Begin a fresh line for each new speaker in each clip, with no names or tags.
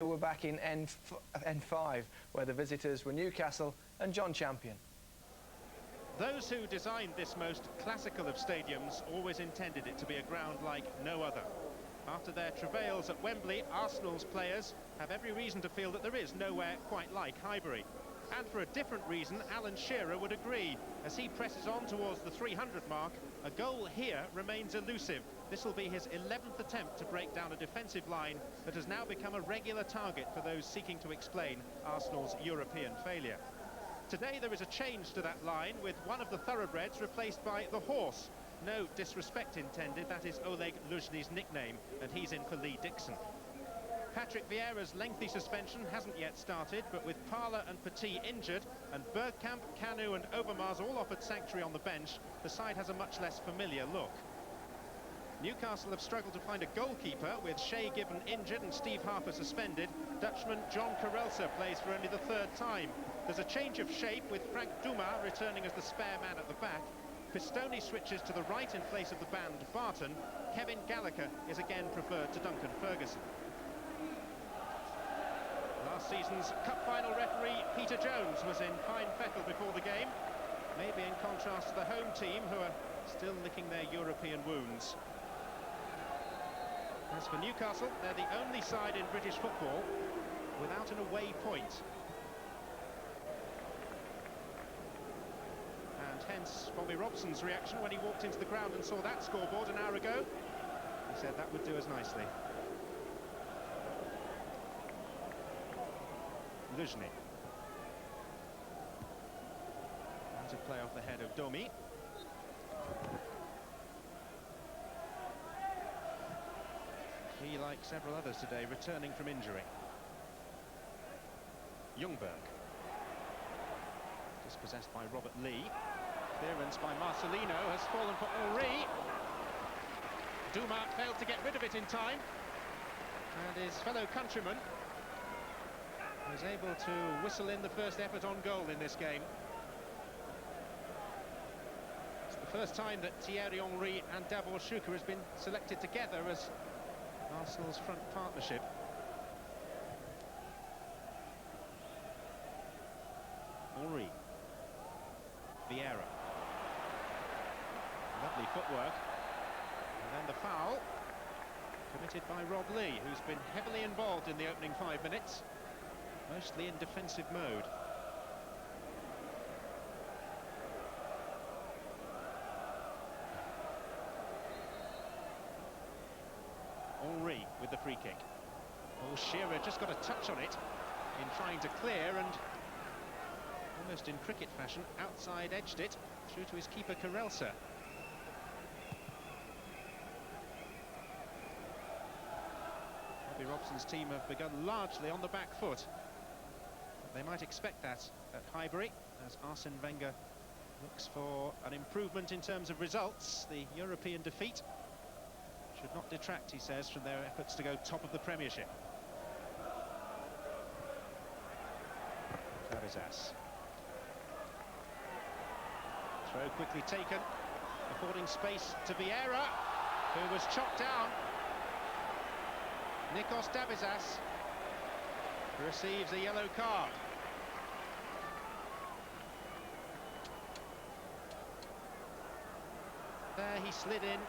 We're back in N5, where the visitors were Newcastle and John Champion.
Those who designed this most classical of stadiums always intended it to be a ground like no other. After their travails at Wembley, Arsenal's players have every reason to feel that there is nowhere quite like Highbury. And for a different reason, Alan Shearer would agree. As he presses on towards the 300 mark, a goal here remains elusive. This will be his 11th attempt to break down a defensive line that has now become a regular target for those seeking to explain Arsenal's European failure. Today there is a change to that line, with one of the thoroughbreds replaced by the horse. No disrespect intended, that is Oleg Luzhny's nickname, and he's in for Lee Dixon. Patrick Vieira's lengthy suspension hasn't yet started, but with Parler and Petit injured, and Bergkamp, Kanu and Overmars all offered sanctuary on the bench, the side has a much less familiar look. Newcastle have struggled to find a goalkeeper, with Shay Gibbon injured and Steve Harper suspended. Dutchman John Carelsa plays for only the third time. There's a change of shape, with Frank Dumas returning as the spare man at the back. Pistone switches to the right in place of the banned Barton. Kevin Gallagher is again preferred to Duncan Ferguson. Last season's cup final referee Peter Jones was in fine fettle before the game, maybe in contrast to the home team, who are still licking their European wounds. As for Newcastle, they're the only side in British football without an away point. And hence Bobby Robson's reaction when he walked into the ground and saw that scoreboard an hour ago. He said that would do us nicely. Luzhny. And to play off the head of Domi. He, like several others today, returning from injury. Ljungberg. Dispossessed by Robert Lee. Clearance by Marcelino has fallen for Henry. Dumas failed to get rid of it in time. And his fellow countryman was able to whistle in the first effort on goal in this game. It's the first time that Thierry Henry and Davor Schuker has been selected together as Arsenal's front partnership. Henry. Vieira. Lovely footwork. And then the foul committed by Rob Lee, who's been heavily involved in the opening 5 minutes. Mostly in defensive mode. Henry with the free kick. Oh, Shearer just got a touch on it in trying to clear, and almost in cricket fashion, outside edged it through to his keeper Carelsa. Bobby Robson's team have begun largely on the back foot. They might expect that at Highbury, as Arsene Wenger looks for an improvement in terms of results. The European defeat should not detract, he says, from their efforts to go top of the Premiership. Cabezas. Throw quickly taken, affording space to Vieira, who was chopped down. Nikos Dabizas receives a yellow card. There he slid in,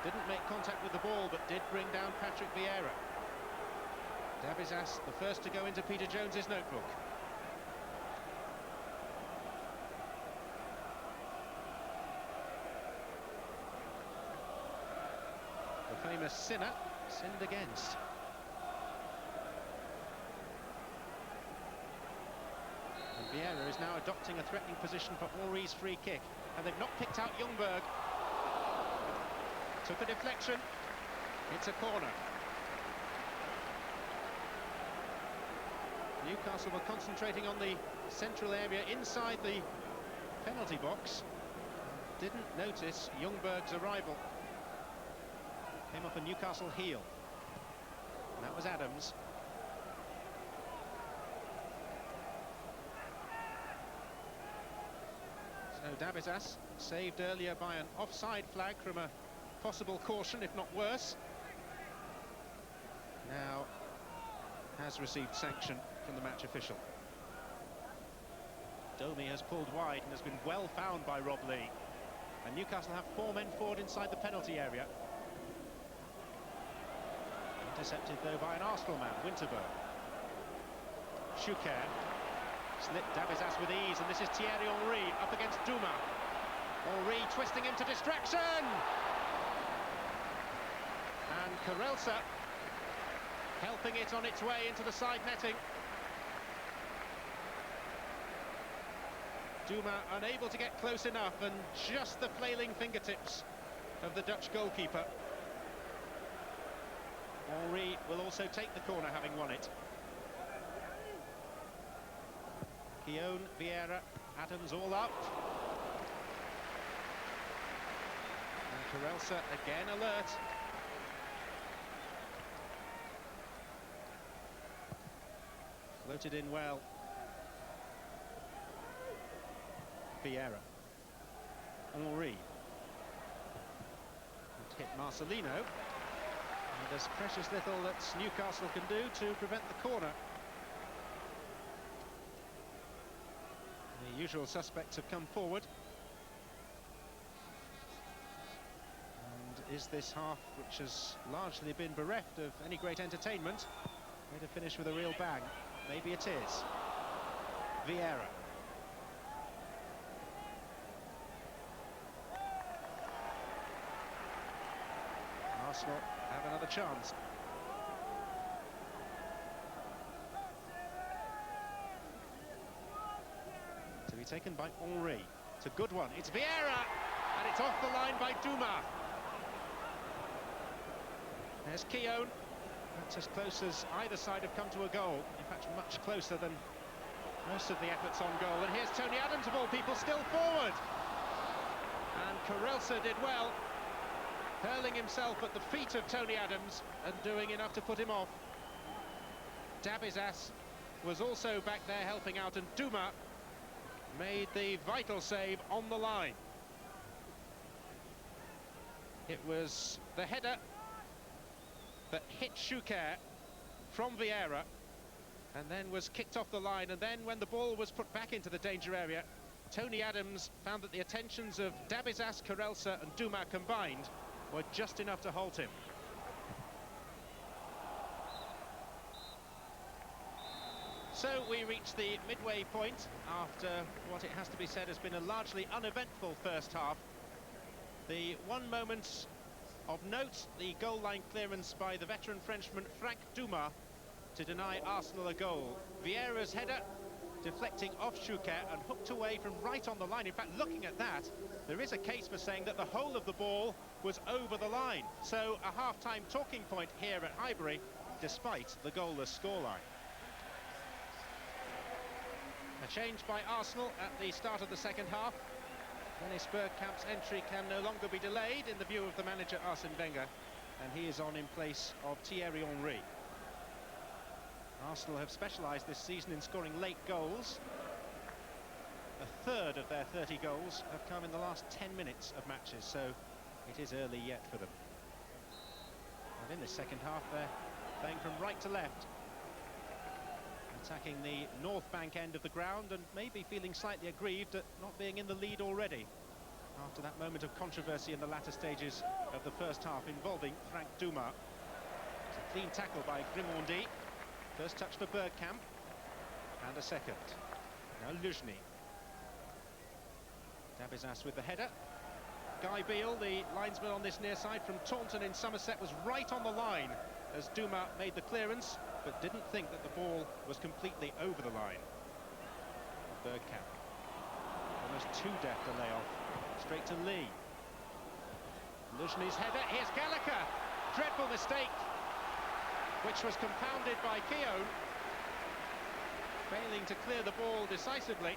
didn't make contact with the ball, but did bring down Patrick Vieira. Dabizas, the first to go into Peter Jones's notebook. The famous sinner, sinned against. And Vieira is now adopting a threatening position for Henry's free kick. And they've not picked out Ljungberg. Took a deflection. It's a corner. Newcastle were concentrating on the central area inside the penalty box. Didn't notice Ljungberg's arrival. Came off a Newcastle heel. And that was Adams. So Dabizas, saved earlier by an offside flag from a possible caution, if not worse. Now has received sanction from the match official. Domi has pulled wide and has been well found by Rob Lee. And Newcastle have 4 men forward inside the penalty area. Intercepted though by an Arsenal man, Winterberg. Chouquet slipped Dabizas with ease, and this is Thierry Henry up against Duma. Henry twisting him to distraction! And Karelsa helping it on its way into the side netting. Duma unable to get close enough, and just the flailing fingertips of the Dutch goalkeeper. Henry will also take the corner, having won it. Keown, Vieira, Adams all up. And Karelsa again alert. Floated in well. Vieira. Henry. It hit Marcelino. And there's precious little that Newcastle can do to prevent the corner. The usual suspects have come forward. And is this half, which has largely been bereft of any great entertainment, going to finish with a real bang? Maybe it is. Vieira. Arsenal have another chance. To be taken by Henry. It's a good one. It's Vieira, and it's off the line by Duma. There's Keown. That's as close as either side have come to a goal. In fact, much closer than most of the efforts on goal. And here's Tony Adams, of all people, still forward. And Karelsa did well, hurling himself at the feet of Tony Adams and doing enough to put him off. Dabizas was also back there helping out, and Duma made the vital save on the line. It was the header that hit Chouquet from Vieira and then was kicked off the line, and then when the ball was put back into the danger area, Tony Adams found that the attentions of Dabizas, Karelsa and Duma combined were just enough to halt him. So we reach the midway point after what it has to be said has been a largely uneventful first half. The one moment of note, the goal line clearance by the veteran Frenchman Franck Duma to deny Arsenal a goal. Vieira's header deflecting off Chouquet and hooked away from right on the line. In fact, looking at that, there is a case for saying that the whole of the ball was over the line. So a half-time talking point here at Highbury, despite the goalless scoreline. A change by Arsenal at the start of the second half. Dennis Bergkamp's entry can no longer be delayed in the view of the manager Arsene Wenger, and he is on in place of Thierry Henry. Arsenal have specialised this season in scoring late goals. A third of their 30 goals have come in the last 10 minutes of matches, so it is early yet for them. And in the second half, they're playing from right to left, attacking the north bank end of the ground, and maybe feeling slightly aggrieved at not being in the lead already after that moment of controversy in the latter stages of the first half involving Franck Duma. It's a clean tackle by Grimandi. First touch for Bergkamp, and a second. Now Luzhny. Dabizas with the header. Guy Beale, the linesman on this near side from Taunton in Somerset, was right on the line as Duma made the clearance, but didn't think that the ball was completely over the line. Bergkamp. Almost too deft a layoff. Straight to Lee. Luzhny's header. Here's Gallagher. Dreadful mistake, which was compounded by Keown, failing to clear the ball decisively.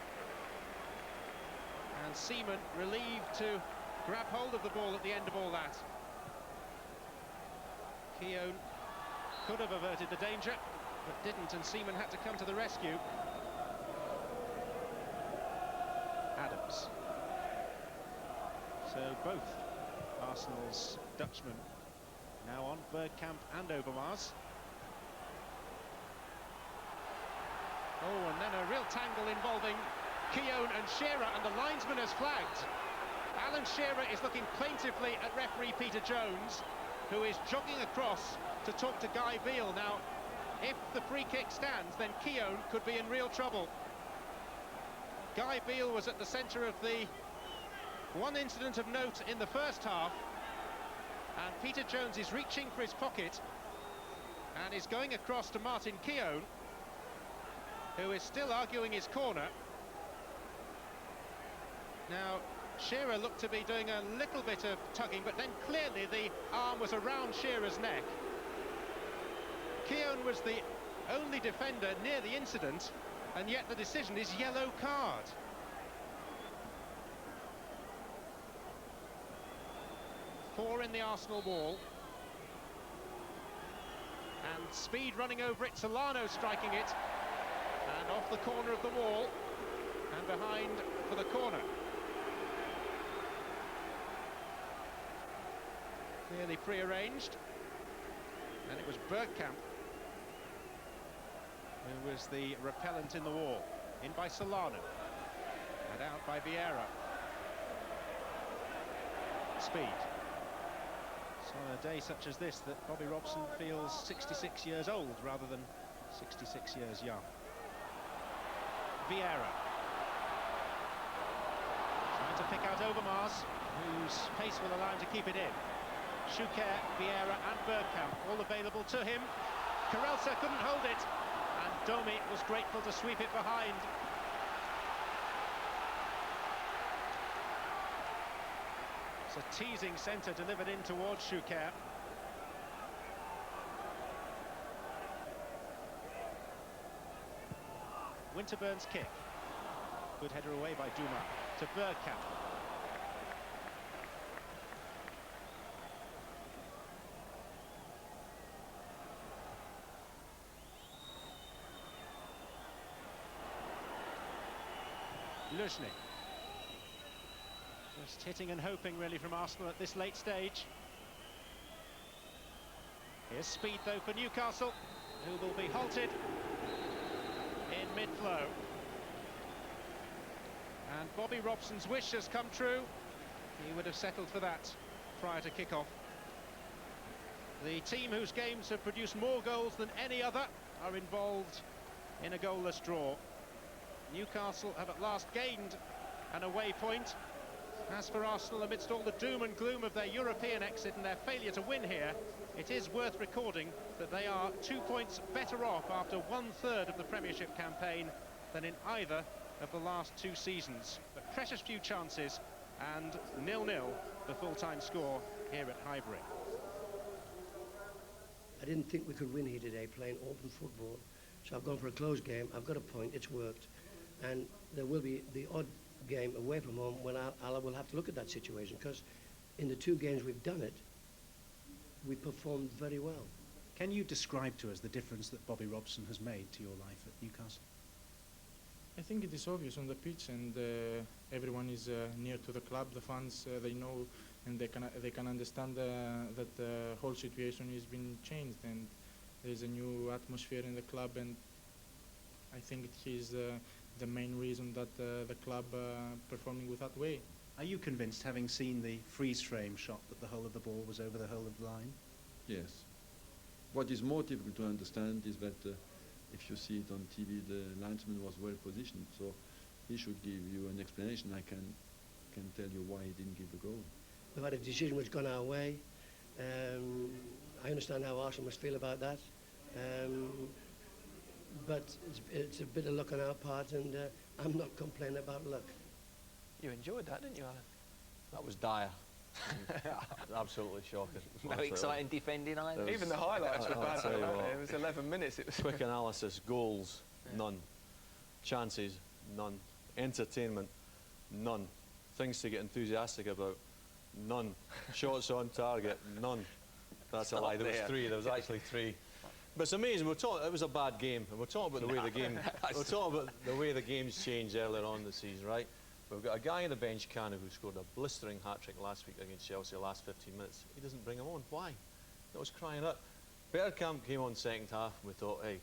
And Seaman relieved to grab hold of the ball at the end of all that. Keown could have averted the danger, but didn't, and Seaman had to come to the rescue. Adams. So both Arsenal's Dutchmen now on, Bergkamp and Overmars. then a real tangle involving Keown and Shearer, and the linesman has flagged. Alan Shearer is looking plaintively at referee Peter Jones, who is jogging across to talk to Guy Beale. Now, if the free kick stands, then Keown could be in real trouble. Guy Beale was at the centre of the one incident of note in the first half, and Peter Jones is reaching for his pocket and is going across to Martin Keown, who is still arguing his corner. Now, Shearer looked to be doing a little bit of tugging, but then clearly the arm was around Shearer's neck. Keown was the only defender near the incident, and yet the decision is yellow card. Four in the Arsenal wall. And Speed running over it, Solano striking it, and off the corner of the wall, and behind for the corner. Clearly pre-arranged, and it was Bergkamp who was the repellent in the wall. In by Solano, and out by Vieira. Speed. So on a day such as this that Bobby Robson feels 66 years old rather than 66 years young. Vieira. Trying to pick out Overmars, whose pace will allow him to keep it in. Schuker, Vieira and Bergkamp all available to him. Karelsa couldn't hold it, and Domi was grateful to sweep it behind. It's a teasing centre delivered in towards Schuker. Winterburn's kick. Good header away by Duma to Bergkamp. Luzhny. Just hitting and hoping really from Arsenal at this late stage. Here's Speed though for Newcastle, who will be halted in mid-flow. And Bobby Robson's wish has come true. He would have settled for that prior to kick-off. The team whose games have produced more goals than any other are involved in a goalless draw. Newcastle have at last gained an away point. As for Arsenal, amidst all the doom and gloom of their European exit and their failure to win here, it is worth recording that they are 2 points better off after 1/3 of the Premiership campaign than in either of the last two seasons. But precious few chances, and 0-0 the full-time score here at Highbury.
I didn't think we could win here today playing open football, so I've gone for a close game. I've got a point, it's worked, and there will be the odd game away from home when I will have to look at that situation, because in the two games we've done it, we performed very well.
Can you describe to us the difference that Bobby Robson has made to your life at Newcastle?
I think it is obvious on the pitch, and everyone is near to the club. The fans, they know, and they can understand that the whole situation has been changed, and there is a new atmosphere in the club, and I think he's the main reason that the club performing with that way.
Are you convinced, having seen the freeze frame shot, that the hull of the ball was over the hull of the line?
Yes. What is more difficult to understand is that if you see it on TV, the linesman was well positioned, so he should give you an explanation. I can tell you why he didn't give the goal.
We've had a decision which has gone our way. I understand how Arsenal must feel about that. But it's a bit of luck on our part, and I'm not complaining about luck.
You enjoyed that, didn't you, Alan?
That was dire. Absolutely shocking.
No exciting defending either.
Even the highlights were bad. It was 11 minutes. It was
Quick analysis, goals, none. Chances, none. Entertainment, none. Things to get enthusiastic about, none. Shots on target, none. That's a lie. There was three. There was actually three. But it's amazing. It was a bad game, and we're talking about the way the game. We're talking about the way the game's changed earlier on in the season, right? We've got a guy on the bench, Cano, who scored a blistering hat-trick last week against Chelsea, the last 15 minutes. He doesn't bring him on. Why? That was crying out. Bergkamp came on second half, and we thought, hey,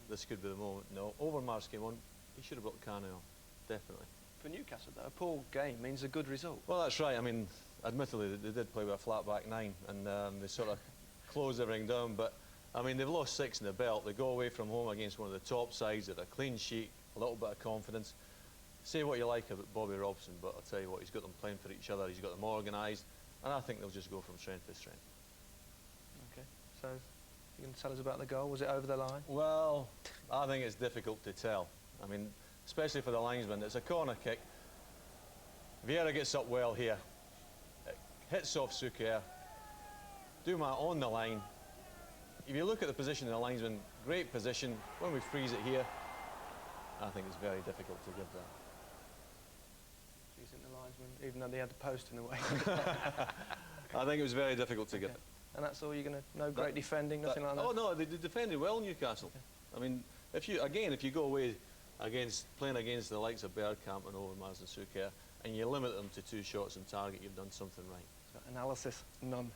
this could be the moment. No, Overmars came on. He should have brought Carney on, definitely.
For Newcastle, though, a poor game means a good result.
Well, that's right. I mean, admittedly, they did play with a flat back 9, and they sort of closed everything down. But I mean, they've lost 6 in the belt. They go away from home against one of the top sides at a clean sheet, a little bit of confidence. Say what you like about Bobby Robson, but I'll tell you what, he's got them playing for each other. He's got them organised, and I think they'll just go from strength to strength.
Okay, so you can tell us about the goal. Was it over the line?
Well, I think it's difficult to tell. I mean, especially for the linesman. It's a corner kick. Vieira gets up well here. It hits off Suker. Duma on the line. If you look at the position of the linesman, great position. When we freeze it here, I think it's very difficult to give that.
Do you think the linesman, even though they had the post in the way?
I think it was very difficult to give it.
And that's all you're going to... No great defending, nothing like that?
Oh, no, they defended well, Newcastle. Okay. I mean, if you go away playing against the likes of Bergkamp and Overmars and Suker, and you limit them to 2 shots on target, you've done something right.
So analysis, none.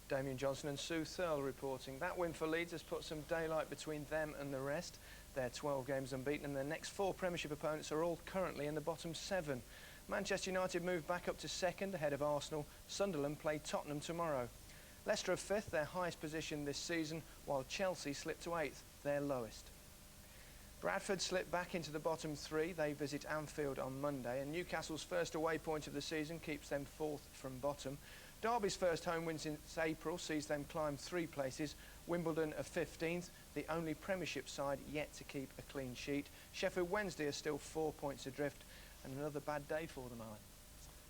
Damien Johnson and Sue Thurl reporting. That win for Leeds has put some daylight between them and the rest. They're 12 games unbeaten, and their next 4 Premiership opponents are all currently in the bottom 7. Manchester United move back up to 2nd ahead of Arsenal. Sunderland play Tottenham tomorrow. Leicester are 5th, their highest position this season, while Chelsea slipped to 8th, their lowest. Bradford slipped back into the bottom 3. They visit Anfield on Monday, and Newcastle's first away point of the season keeps them 4th from bottom. Derby's first home win since April sees them climb 3 places. Wimbledon are 15th, the only Premiership side yet to keep a clean sheet. Sheffield Wednesday are still 4 points adrift, and another bad day for them, Alan.